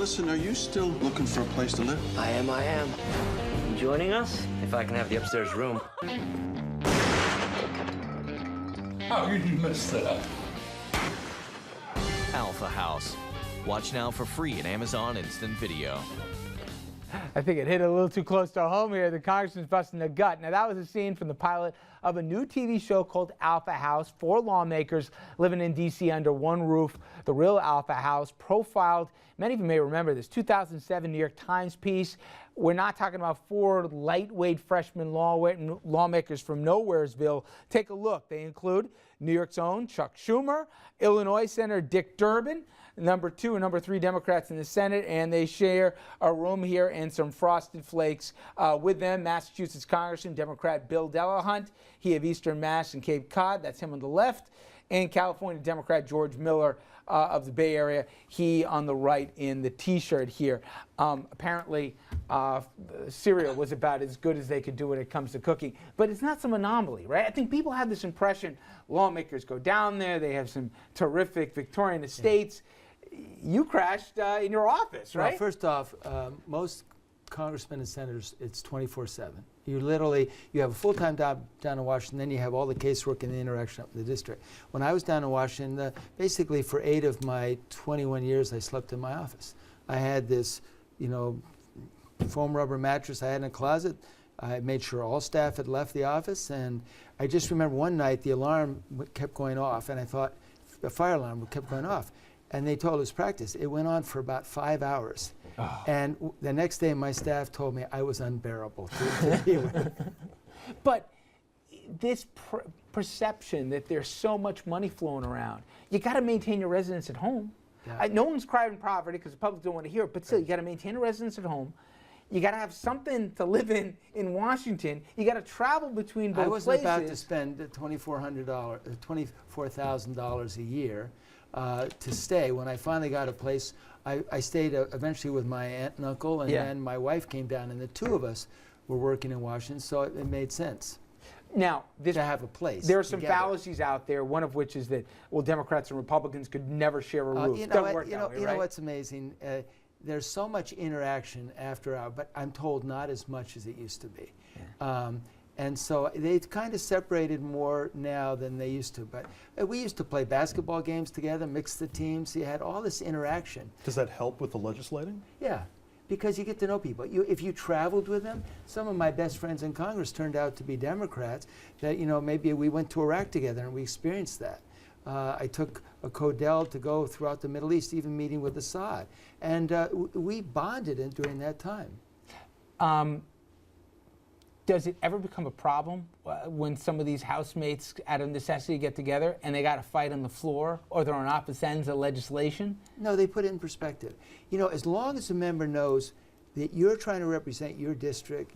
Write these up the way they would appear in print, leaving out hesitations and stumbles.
listen, are you still looking for a place to live? I am. Joining us? If I can have the upstairs room. How did you miss that? Alpha House. Watch now for free at Amazon Instant Video. I think it hit a little too close to home here. The congressman's busting a gut. Now, that was a scene from the pilot of a new TV show called Alpha House. 4 lawmakers living in D.C. under one roof. The real Alpha House profiled, many of you may remember this, 2007 New York Times piece. We're not talking about 4 lightweight freshman lawmakers from Nowheresville. Take a look. They include New York's own Chuck Schumer, Illinois Senator Dick Durbin, number 2 and number 3 Democrats in the Senate, and they share a room here and some Frosted Flakes with them. Massachusetts Congressman Democrat Bill Delahunt, he of Eastern Mass and Cape Cod, that's him on the left, and California Democrat George Miller of the Bay Area, he on the right in the T-shirt here. Apparently, cereal was about as good as they could do when it comes to cooking, but it's not some anomaly, right? I think people have this impression lawmakers go down there, they have some terrific Victorian estates. You crashed in your office, right? Well, first off, most congressmen and senators, it's 24/7. You have a full-time job down in Washington, then you have all the casework and the interaction up in the district. When I was down in Washington, basically for 8 of my 21 years, I slept in my office. I had this, foam rubber mattress I had in a closet. I made sure all staff had left the office, and I just remember one night the alarm kept going off, and I thought the fire alarm kept going off. And they told us practice. It went on for about 5 hours. Oh. And the next day, my staff told me I was unbearable to deal with. But this perception that there's so much money flowing around, you got to maintain your residence at home. Yeah. No one's crying poverty because the public don't want to hear it, but still, you got to maintain a residence at home. You got to have something to live in Washington. You got to travel between both places. I wasn't about to spend $24,000 a year to stay. When I finally got a place, I stayed eventually with my aunt and uncle, and then my wife came down, and the 2 of us were working in Washington, so it made sense. Now, to have a place. There are some fallacies out there, one of which is that, well, Democrats and Republicans could never share a roof. You know what's amazing? There's so much interaction after hours, but I'm told not as much as it used to be. Yeah. And so they've kind of separated more now than they used to. But we used to play basketball games together, mix the teams. You had all this interaction. Does that help with the legislating? Yeah, because you get to know people. If you traveled with them, some of my best friends in Congress turned out to be Democrats that, maybe we went to Iraq together and we experienced that. I took a Codell to go throughout the Middle East, even meeting with Assad. And we bonded during that time. Does it ever become a problem when some of these housemates, out of necessity, get together and they got to fight on the floor, or they're on opposite ends of legislation? No, they put it in perspective. As long as a member knows that you're trying to represent your district,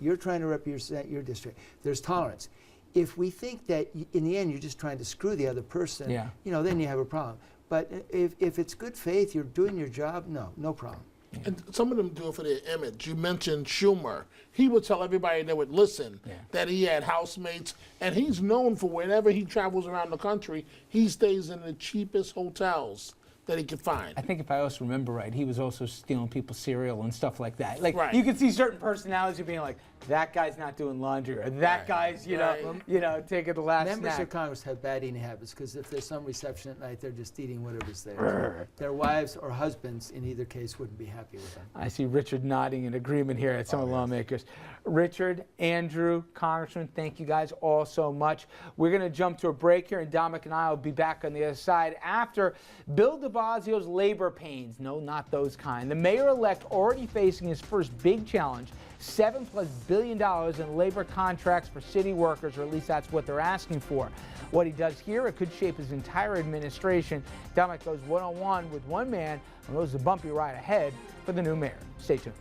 there's tolerance. If we think that in the end you're just trying to screw the other person, then you have a problem. But if it's good faith, you're doing your job, no problem. And some of them do it for their image. You mentioned Schumer. He would tell everybody that would listen that he had housemates, and he's known for whenever he travels around the country, he stays in the cheapest hotels that he could find. I think if I also remember right, he was also stealing people's cereal and stuff like that. You can see certain personalities being like, that guy's not doing laundry, or that guy's, taking the last Members snack. of Congress have bad eating habits because if there's some reception at night, they're just eating whatever's there. Their wives or husbands, in either case, wouldn't be happy with them. I see Richard nodding in agreement here at some of the lawmakers. Richard, Andrew, Congressman, thank you guys all so much. We're going to jump to a break here, and Dominic and I will be back on the other side after Bill de Blasio's labor pains. No, not those kind. The mayor-elect already facing his first big challenge, $7+ billion in labor contracts for city workers, or at least that's what they're asking for. What he does here, it could shape his entire administration. Dominic goes one-on-one with one man, and goes the bumpy ride ahead for the new mayor. Stay tuned.